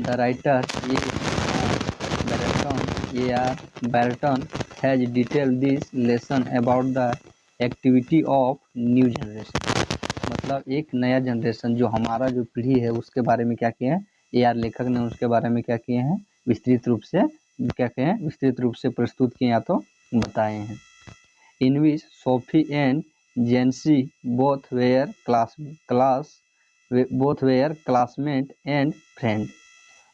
The writer Barton has detail this lesson about the activity of new generation. मतलब एक नया generation जो हमारा जो पीढ़ी है उसके बारे में क्या किए हैं, AR लेखक ने उसके बारे में क्या किए हैं, विस्तृत रूप से प्रस्तुत किए या तो बताए हैं। In which Sophie and Jansie both were classmate and friend.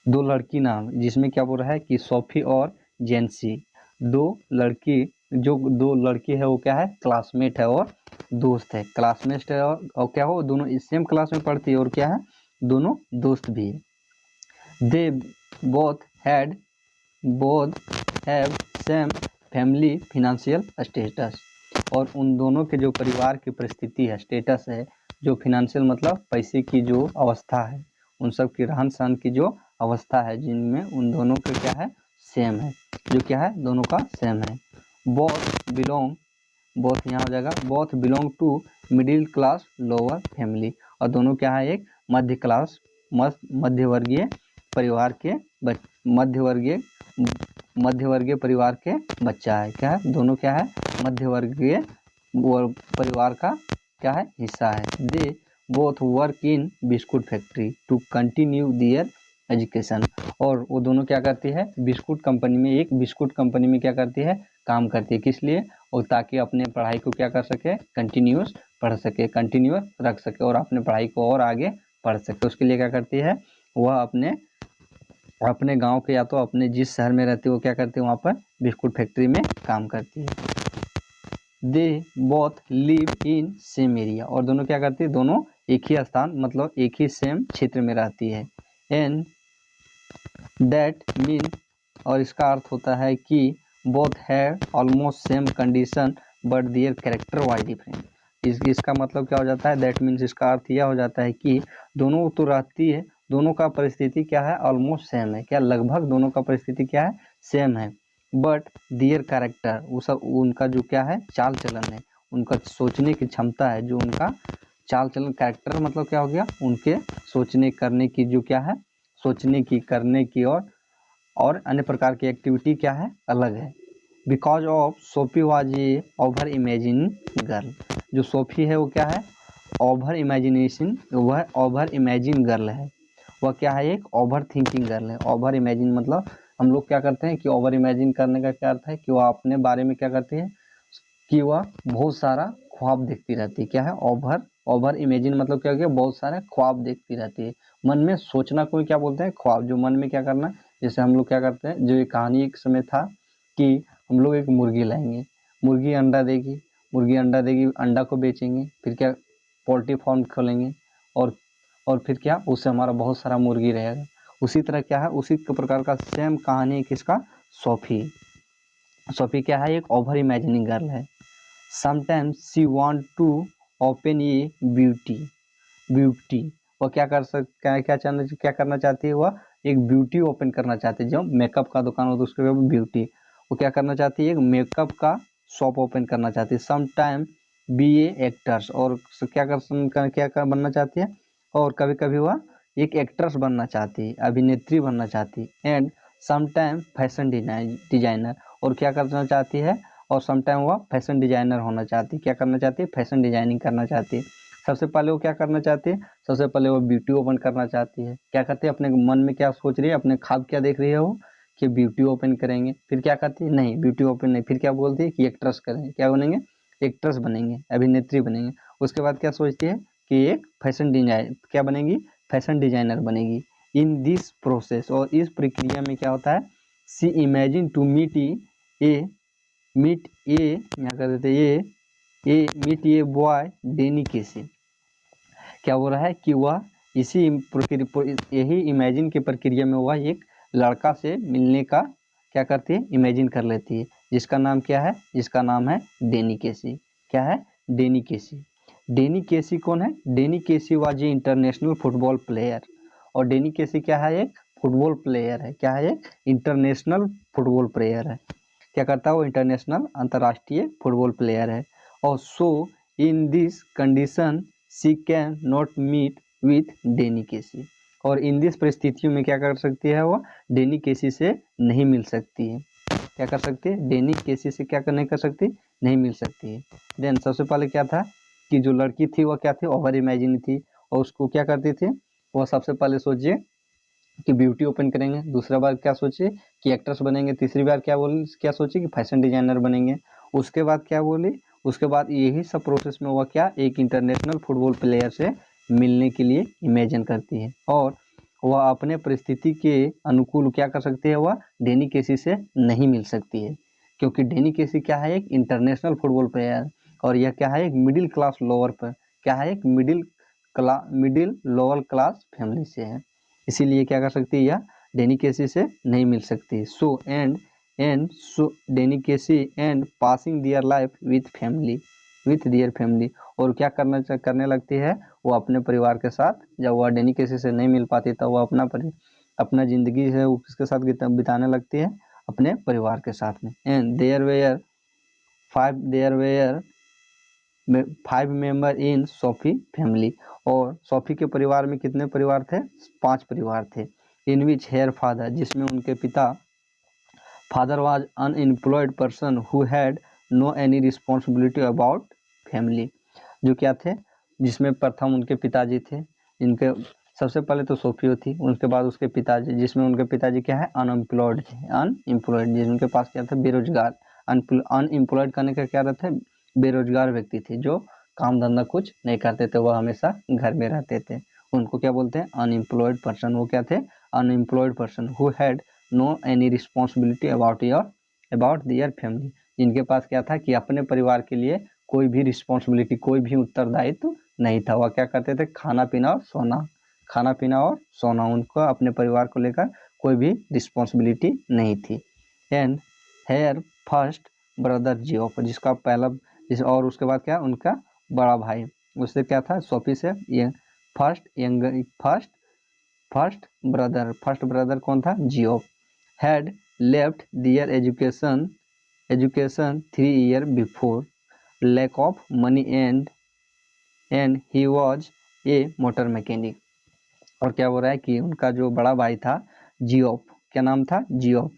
दो लड़की नाम जिसमें क्या बोल रहा है कि सोफी और जेंसी दो लड़की है वो क्या है, क्लासमेट है और दोस्त है। क्लासमेट है और क्या हो, दोनों सेम क्लास में पढ़ती है और क्या है, दोनों दोस्त भी है। They both have same family financial status. और उन दोनों के जो परिवार की परिस्थिति है, स्टेटस है, जो फिनेंशियल मतलब पैसे की जो अवस्था है, उन सब की रहन सहन की जो अवस्था है, जिनमें उन दोनों का क्या है, सेम है, जो क्या है, दोनों का सेम है। बोथ यहाँ हो जाएगा, both belong to middle class lower family. और दोनों क्या है, एक मध्यवर्गीय परिवार के मध्यवर्गीय परिवार के बच्चा है। क्या है, दोनों क्या है, मध्यवर्गीय परिवार का क्या है, हिस्सा है। They both work in biscuit factory to continue their education. और वो दोनों क्या करती है, बिस्कुट कंपनी में क्या करती है, काम करती है। किस लिए, और ताकि अपने पढ़ाई को क्या कर सके, कंटिन्यूस रख सके और अपने पढ़ाई को और आगे पढ़ सके। उसके लिए क्या करती है, वह अपने गांव के या तो अपने जिस शहर में रहती है वो क्या करती है, वहाँ पर बिस्कुट फैक्ट्री में काम करती है। They both live in same area. और दोनों क्या करती है, दोनों एक ही स्थान मतलब एक ही सेम क्षेत्र में रहती है। एंड दैट मीन, और इसका अर्थ होता है कि both have almost same condition but their character wise different. इसका मतलब क्या हो जाता है, दैट मीन्स इसका अर्थ यह हो जाता है कि दोनों तो रहती है, दोनों का परिस्थिति क्या है, ऑलमोस्ट सेम है। क्या, लगभग दोनों का परिस्थिति क्या है, सेम है। बट देयर कैरेक्टर, वो सब उनका जो क्या है, चाल चलन है, उनका सोचने की क्षमता है, जो उनका चाल चलन, कैरेक्टर मतलब क्या हो गया, उनके सोचने करने की जो क्या है, सोचने की करने की और अन्य प्रकार की एक्टिविटी क्या है, अलग है। Because of Sophie was a over imagine girl. जो सोफी है वो क्या है, ओवर इमेजिन गर्ल है। वह क्या है, एक ओवर थिंकिंग गर्ल है। ओवर इमेजिन मतलब हम लोग क्या करते हैं कि ओवर इमेजिन करने का क्या अर्थ है कि वह अपने बारे में क्या करती है कि वह बहुत सारा ख्वाब देखती रहती है। क्या है, ओवर इमेजिन मतलब क्या हो गया, बहुत सारे ख्वाब देखती रहती है। मन में सोचना कोई क्या बोलते हैं, ख्वाब, जो मन में क्या करना। जैसे हम लोग क्या करते हैं, जो एक कहानी एक समय था कि हम लोग एक मुर्गी लाएंगे, मुर्गी अंडा देगी, अंडा को बेचेंगे, फिर क्या पोल्ट्री फार्म खोलेंगे और फिर क्या, उससे हमारा बहुत सारा मुर्गी रहेगा। उसी तरह क्या है, उसी प्रकार का सेम कहानी किसका, सोफी क्या है, एक ओवर इमेजिनिंग गर्ल है। Sometimes she want to open a beauty. वह क्या करना चाहती है, वह एक ब्यूटी ओपन करना चाहती है। जो मेकअप का दुकान होता है उसके ब्यूटी, वो क्या करना चाहती है, एक मेकअप का शॉप ओपन करना चाहती है। समटाइम बी ए एक्टर्स, और क्या बनना चाहती है, और कभी कभी वह एक एक्ट्रेस बनना चाहती है, अभिनेत्री बनना चाहती है। एंड समटाइम फैशन डिजाइनर, और क्या करना चाहती है, और समटाइम वह फैशन डिजाइनर होना चाहती है। क्या करना चाहती है, फैशन डिजाइनिंग करना चाहती है। सबसे पहले वो क्या करना चाहती है, सबसे पहले वो ब्यूटी ओपन करना चाहती है। क्या करती है, अपने मन में क्या सोच रही है, अपने ख्वाब क्या देख रही है वो, कि ब्यूटी ओपन करेंगे। फिर क्या करती है, नहीं ब्यूटी ओपन नहीं, फिर क्या बोलती है कि एक्ट्रेस करेंगे। क्या बनेंगे, एक्ट्रेस बनेंगे, अभिनेत्री बनेंगे। उसके बाद क्या सोचती है कि एक फैशन डिजाइन क्या बनेगी, फैशन डिजाइनर बनेगी। इन दिस प्रोसेस, और इस प्रक्रिया में क्या होता है, she imagine to meet a boy Danny Casey. क्या हो रहा है कि वह यही इमेजिन की प्रक्रिया में वह एक लड़का से मिलने का क्या करती है, इमेजिन कर लेती है, जिसका नाम क्या है, जिसका नाम है डेनी केसी। क्या है, डेनी केसी। डेनी केसी कौन है, Danny Casey was a international football player. और डेनी केसी क्या है, एक फुटबॉल प्लेयर है। क्या है, एक इंटरनेशनल फुटबॉल प्लेयर है। क्या करता है वो, इंटरनेशनल अंतर्राष्ट्रीय फुटबॉल प्लेयर है। और so in this condition she can not meet with Danny Casey. और इन दिस परिस्थितियों में क्या कर सकती है, वो डेनी केसी से नहीं मिल सकती है। क्या कर सकती है, डेनी केसी से क्या नहीं कर सकती, नहीं मिल सकती है। देन सबसे पहले क्या था कि जो लड़की थी वो क्या थी, ओवर इमेजिन थी, और उसको क्या करती थी, वो सबसे पहले सोचिए कि ब्यूटी ओपन करेंगे, दूसरा बार क्या सोचे कि एक्ट्रेस बनेंगे, तीसरी बार क्या सोचे कि फैशन डिजाइनर बनेंगे, उसके बाद क्या बोली, उसके बाद यही सब प्रोसेस में वह क्या एक इंटरनेशनल फुटबॉल प्लेयर से मिलने के लिए इमेजिन करती है, और वह अपने परिस्थिति के अनुकूल क्या कर सकती है, वह डेनी केसी से नहीं मिल सकती है, क्योंकि डेनी केसी क्या है, एक इंटरनेशनल फुटबॉल प्लेयर, और यह क्या है, एक मिडिल क्लास लोअर पर क्या है, एक मिडिल लोअर क्लास फैमिली से है, इसीलिए क्या कर सकती है, यह डेनी केसी से नहीं मिल सकती। So Danny Casey and passing their life with their family, और क्या करने लगती है, वो अपने परिवार के साथ, जब वह डेनी केसी से नहीं मिल पाती तब वह अपना जिंदगी है उसके साथ बिताने लगती है, अपने परिवार के साथ में। And there were 5 member in Sophie family, और सोफी के परिवार में कितने परिवार थे, 5 परिवार थे। इन विच हेयर फादर, जिसमें उनके पिता, father was unemployed person who had no any responsibility about family, जो क्या थे, जिसमें प्रथम उनके पिताजी थे, इनके सबसे पहले तो सोफियो थी, उसके बाद उसके पिताजी, जिसमें उनके पिताजी क्या है, अनएम्प्लॉयड थे, अनएम्प्लॉयड जिनके पास क्या था, बेरोजगार, अनएम्प्लॉयड करने का क्या रहता है, बेरोजगार व्यक्ति थे, जो काम धंधा कुछ नहीं करते थे, वह हमेशा घर में रहते थे, उनको क्या बोलते हैं, अनएम्प्लॉयड पर्सन। वो क्या थे, unemployed person who had no any responsibility about their family, जिनके पास क्या था कि अपने परिवार के लिए कोई भी रिस्पॉन्सिबिलिटी, कोई भी उत्तरदायित्व नहीं था, वह क्या करते थे, खाना पीना और सोना, उनको अपने परिवार को लेकर कोई भी रिस्पॉन्सिबिलिटी नहीं थी। And hair first brother Geoff, जिसका पहला, और उसके बाद क्या, उनका बड़ा भाई, उससे क्या था, सोफी से ये फर्स्ट ब्रदर कौन था, Geoff, had left their education 3 year before, lack of money and he was a motor mechanic. और क्या हो रहा है कि उनका जो बड़ा भाई था जियोफ, क्या नाम था, जियोफ,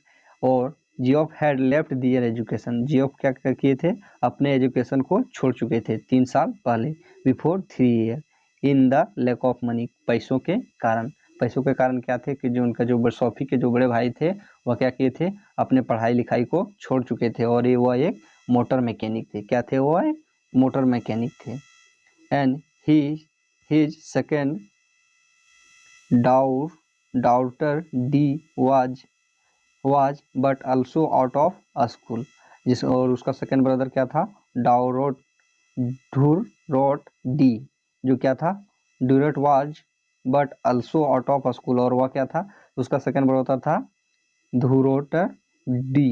और Geoff had left their education, Geoff क्या किए थे, अपने एजुकेशन को छोड़ चुके थे 3 साल पहले, before 3 year, in the lack of money, पैसों के कारण क्या थे कि जो उनका जो सोफी के जो बड़े भाई थे, वह क्या किए थे, अपने पढ़ाई वह छोड़ चुके थे, और ये वह एक मोटर मैकेनिक थे, क्या थे, वह एक मोटर मैकेनिक थे। And his second daughter D was but also out of a school, जिस, और उसका सेकेंड ब्रदर क्या था, ढूरोट डी, जो क्या था, ड्यूरेट was but also out of school, और वह क्या था, उसका सेकेंड ब्रदर था धुरोट डी,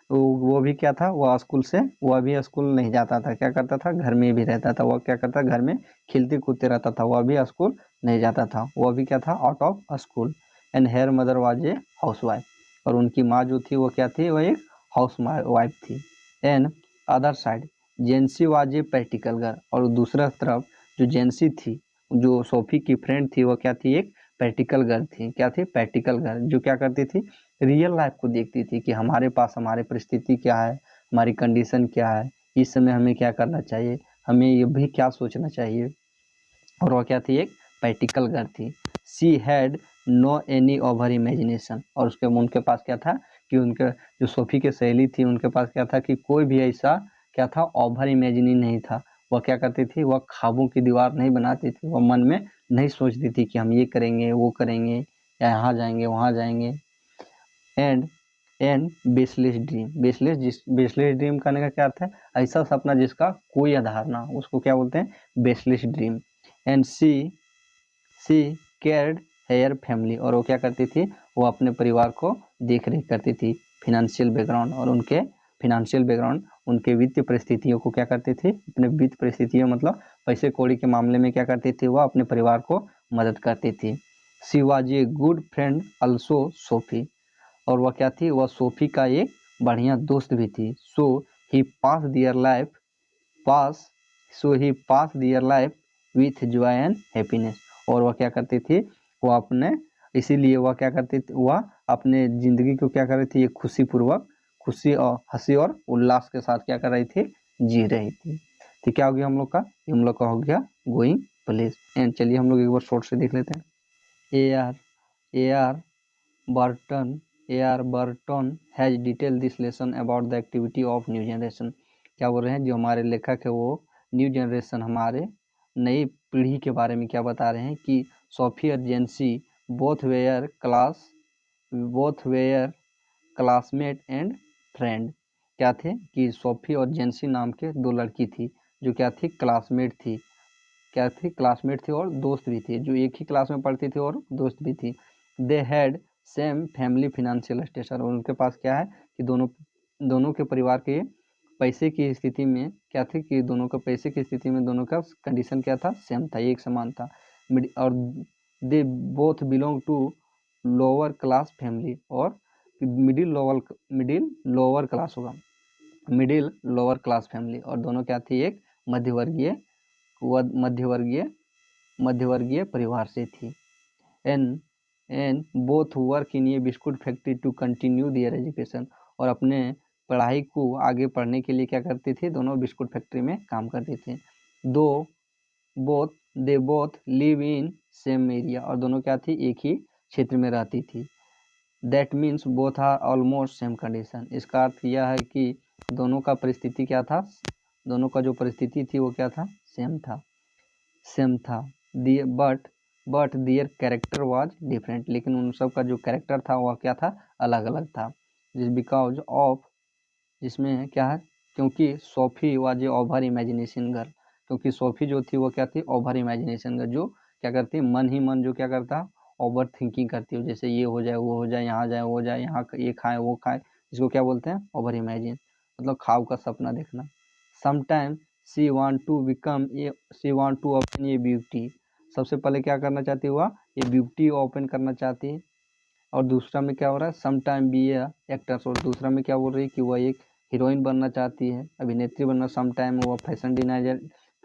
तो वो भी क्या था, वह भी स्कूल नहीं जाता था, क्या करता था, घर में भी रहता था, वह क्या करता, घर में खेलते कूदते रहता था, वह भी स्कूल नहीं जाता था, वह भी क्या था, out of school. And her mother was a housewife, और उनकी माँ जो थी वो क्या थी, वह एक हाउस वाइफ थी। And other side Jansie was a practical girl, और दूसरा तरफ जो जेंसी थी, जो सोफी की फ्रेंड थी, वो क्या थी, एक प्रैक्टिकल गर्ल थी, क्या थी, प्रैक्टिकल गर्ल, जो क्या करती थी, रियल लाइफ को देखती थी कि हमारे पास हमारी परिस्थिति क्या है, हमारी कंडीशन क्या है, इस समय हमें क्या करना चाहिए, हमें ये भी क्या सोचना चाहिए, और वह क्या थी, एक प्रैक्टिकल गर्ल थी। She had no any over imagination, और उनके पास क्या था कि उनके जो सोफी के सहेली थी, उनके पास क्या था कि कोई भी ऐसा क्या था, ओवर इमेजिनिंग नहीं था, वह क्या करती थी, वह ख्वाबों की दीवार नहीं बनाती थी, वह मन में नहीं सोचती थी कि हम ये करेंगे, वो करेंगे, या यहाँ जाएंगे, वहाँ जाएंगे। एंड बेसलेस ड्रीम करने का क्या अर्थ है, ऐसा सपना जिसका कोई आधार ना, उसको क्या बोलते हैं, baseless dream. And she cared her family, और वो क्या करती थी, वो अपने परिवार को देख रेख करती थी, फिनेंशियल बैकग्राउंड, और उनके फिनेंशियल बैकग्राउंड, उनके वित्तीय परिस्थितियों को क्या करती थी, अपने वित्त परिस्थितियों मतलब पैसे कौड़ी के मामले में क्या करती थी, वह अपने परिवार को मदद करती थी। She was a good friend also Sophie, और वह क्या थी, वह सोफी का एक बढ़िया दोस्त भी थी। So he pass their life with joy and happiness, और वह क्या करती थी, वो अपने इसीलिए वह क्या करती थी, वह अपने ज़िंदगी को क्या कर रही थी, एक खुशीपूर्वक, खुशी और हंसी और उल्लास के साथ क्या कर रही थी, जी रही थी। तो क्या हो गया हम लोग का, हम लोग का हो गया गोइंग प्लेस। एंड चलिए हम लोग एक बार शॉर्ट से देख लेते हैं। A R Burton has detail this lesson about the activity of new generation. क्या बोल रहे हैं, जो हमारे लेखक है वो न्यू जनरेशन, हमारे नई पीढ़ी के बारे में क्या बता रहे हैं कि सोफी और Jansie both were classmate and friend. क्या थे कि सोफी और जेंसी नाम के दो लड़की थी जो क्या थी, क्लासमेट थी, क्या थी, क्लासमेट थी और दोस्त भी थी, जो एक ही क्लास में पढ़ती थी और दोस्त भी थी। They had same family financial status, और उनके पास क्या है कि दोनों के परिवार के पैसे की स्थिति में क्या थी कि दोनों का पैसे की स्थिति में दोनों का कंडीशन क्या था, सेम था, एक समान था। और they both belong to lower class family, और मिडिल लोअर क्लास होगा, मिडिल लोअर क्लास फैमिली, और दोनों क्या थी, एक मध्यवर्गीय परिवार से थी। And both work in a biscuit factory to continue their education, और अपने पढ़ाई को आगे पढ़ने के लिए क्या करती थी, दोनों बिस्कुट फैक्ट्री में काम करते थे। They both live in same area, और दोनों क्या थी, एक ही क्षेत्र में रहती थी। That means both are almost same condition, इसका अर्थ यह है कि दोनों का परिस्थिति क्या था, दोनों का जो परिस्थिति थी वो क्या था, सेम था। But their character was different, लेकिन उन सब का जो कैरेक्टर था वह क्या था, अलग अलग था। बिकॉज ऑफ, जिसमें क्या है, क्योंकि Sophie was a over imagination girl, क्योंकि सोफी जो थी वो क्या थी, ओवर इमेजिनेशन गर्ल, जो क्या करती है, मन ही मन जो क्या करता, ओवर थिंकिंग करती है, जैसे ये हो जाए वो हो जाए, यहाँ जाए वो जाए, यहाँ ये खाए वो खाए, इसको क्या बोलते हैं, ओवर इमेजिन, मतलब ख्वाब का सपना देखना। Sometime she want to open a beauty, सबसे पहले क्या करना चाहती है, वह ये ब्यूटी ओपन करना चाहती है। और दूसरा में क्या हो रहा है, some time be a actor, और दूसरा में क्या बोल रही है कि वह एक हीरोइन बनना चाहती है, अभिनेत्री बनना, सम टाइम वह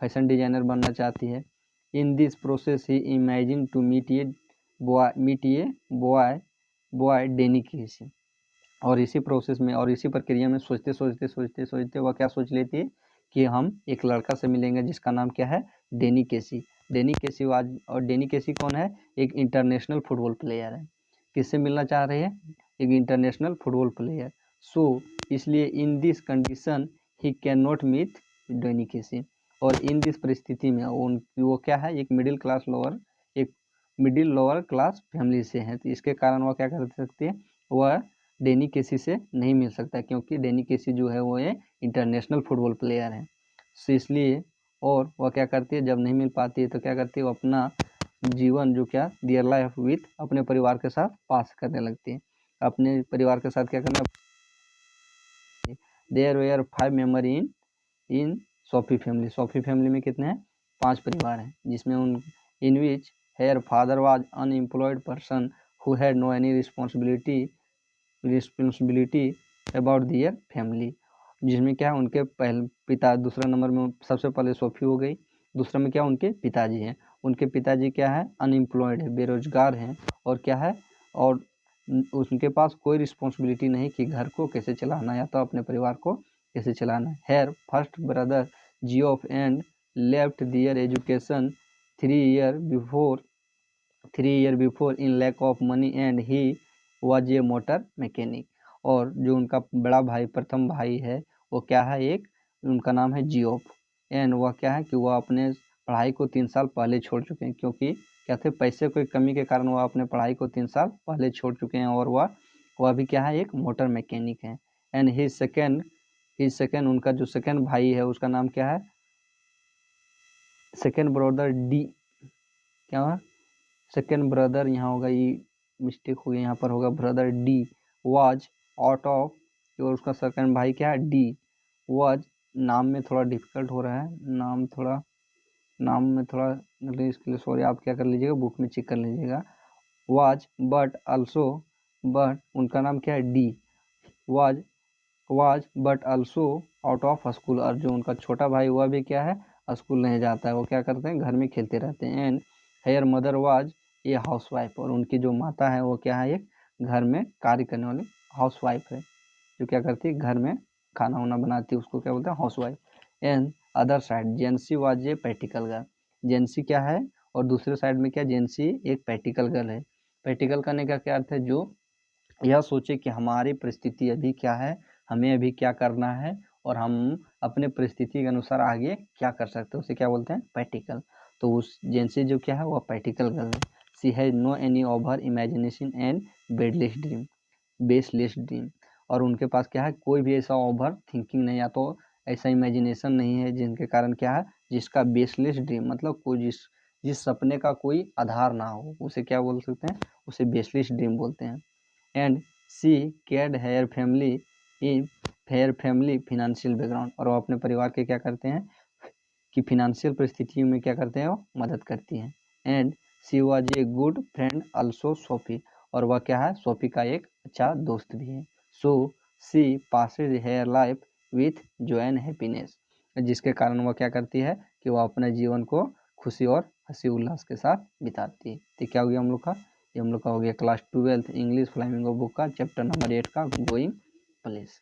फैशन डिजाइनर बनना चाहती है। In this process he imagine to meet a boy Danny Casey, और इसी प्रोसेस में और इसी प्रक्रिया में सोचते वह क्या सोच लेती है कि हम एक लड़का से मिलेंगे जिसका नाम क्या है, डेनी केसी। और डेनी केसी कौन है, एक इंटरनेशनल फुटबॉल प्लेयर है। किससे मिलना चाह रहे हैं, एक इंटरनेशनल फुटबॉल प्लेयर। सो इसलिए in this condition he can not meet Danny Casey, और इन दिस परिस्थिति में वो क्या है, एक मिडिल लोअर क्लास फैमिली से है, तो इसके कारण वह क्या कर सकती है, वह डेनी केसी से नहीं मिल सकता, क्योंकि डेनी केसी जो है वो एक इंटरनेशनल फुटबॉल प्लेयर है। सो इसलिए, और वह क्या करती है, जब नहीं मिल पाती है तो क्या करती है, वो अपना जीवन जो क्या, डियर लाइफ विथ, अपने परिवार के साथ पास करने लगती है, अपने परिवार के साथ क्या करना। There were 5 member in Sophie family में कितने हैं, 5 परिवार हैं, जिसमें in which her father was unemployed person who had no any responsibility about their family, जिसमें क्या है, उनके पहले पिता, दूसरा नंबर में सबसे पहले सोफी हो गई, दूसरा में क्या, उनके पिताजी हैं, उनके पिताजी क्या है, अनएम्प्लॉयड है, बेरोजगार हैं, और क्या है, और उनके पास कोई रिस्पॉन्सिबिलिटी नहीं कि घर को कैसे चलाना या तो अपने परिवार को कैसे चलाना। Her first brother Geoff and left their education 3 year before in lack of money and he was a motor mechanic, और जो उनका बड़ा भाई, प्रथम भाई है, वो क्या है, एक उनका नाम है जियोफ, एंड वह क्या है कि वह अपने पढ़ाई को 3 साल पहले छोड़ चुके हैं, क्योंकि क्या थे, पैसे की कमी के कारण वह अपने पढ़ाई को 3 साल पहले छोड़ चुके हैं, और वह भी क्या है, एक मोटर मैकेनिक है। एंड हिज सेकेंड उनका जो सेकेंड भाई है उसका नाम क्या है, सेकेंड ब्रदर डी, क्या हुआ, सेकेंड ब्रदर, यहाँ होगा ये मिस्टेक हो गई, यहाँ पर होगा brother D was out of, और उसका सेकेंड भाई क्या है, डी वाज, नाम में थोड़ा डिफिकल्ट हो रहा है, नाम में थोड़ा, इसके लिए सॉरी, आप क्या कर लीजिएगा, बुक में चेक कर लीजिएगा। वाज बट उनका नाम क्या है, D was but also out of school, और जो उनका छोटा भाई वह भी क्या है, स्कूल नहीं जाता है, वो क्या करते हैं, घर में खेलते रहते हैं। And her mother was a housewife, और उनकी जो माता है वो क्या है, एक घर में कार्य करने वाली हाउसवाइफ है, जो क्या करती है, घर में खाना वाना बनाती है, उसको क्या बोलते हैं, housewife. And other side Jansie was a practical girl, Jansie क्या है, और दूसरे साइड में क्या, जेंसी एक प्रैक्टिकल गर्ल है। प्रैक्टिकल करने का क्या अर्थ है, जो यह सोचे कि हमारी परिस्थिति अभी क्या है, हमें अभी क्या करना है, और हम अपने परिस्थिति के अनुसार आगे क्या कर सकते हैं, उसे क्या बोलते हैं, प्रैक्टिकल। तो उस जेंसी जो क्या है, वह प्रैक्टिकल गर्ल है। She has no any over imagination and baseless dream, और उनके पास क्या है, कोई भी ऐसा ओवर थिंकिंग नहीं, या तो ऐसा इमेजिनेशन नहीं है जिनके कारण क्या है, जिसका बेसलेस ड्रीम मतलब कोई जिस सपने का कोई आधार ना हो, उसे क्या बोल सकते हैं, उसे बेसलेस ड्रीम बोलते हैं। And she cared her family financial background, और वो अपने परिवार के क्या करते हैं, कि फिनेंशियल परिस्थितियों में क्या करते हैं, वो मदद करती हैं। And she was a good friend also Sophie, और वह क्या है, सोफी का एक अच्छा दोस्त भी है। So she passes her life with joy and happiness, जिसके कारण वह क्या करती है, कि वह अपने जीवन को खुशी और हंसी उल्लास के साथ बिताती है। तो क्या हो गया हम लोग का, ये हम लोग का हो गया क्लास 12 इंग्लिश फ्लामिंगो बुक का चैप्टर नंबर 8 का गोइंग प्लेस।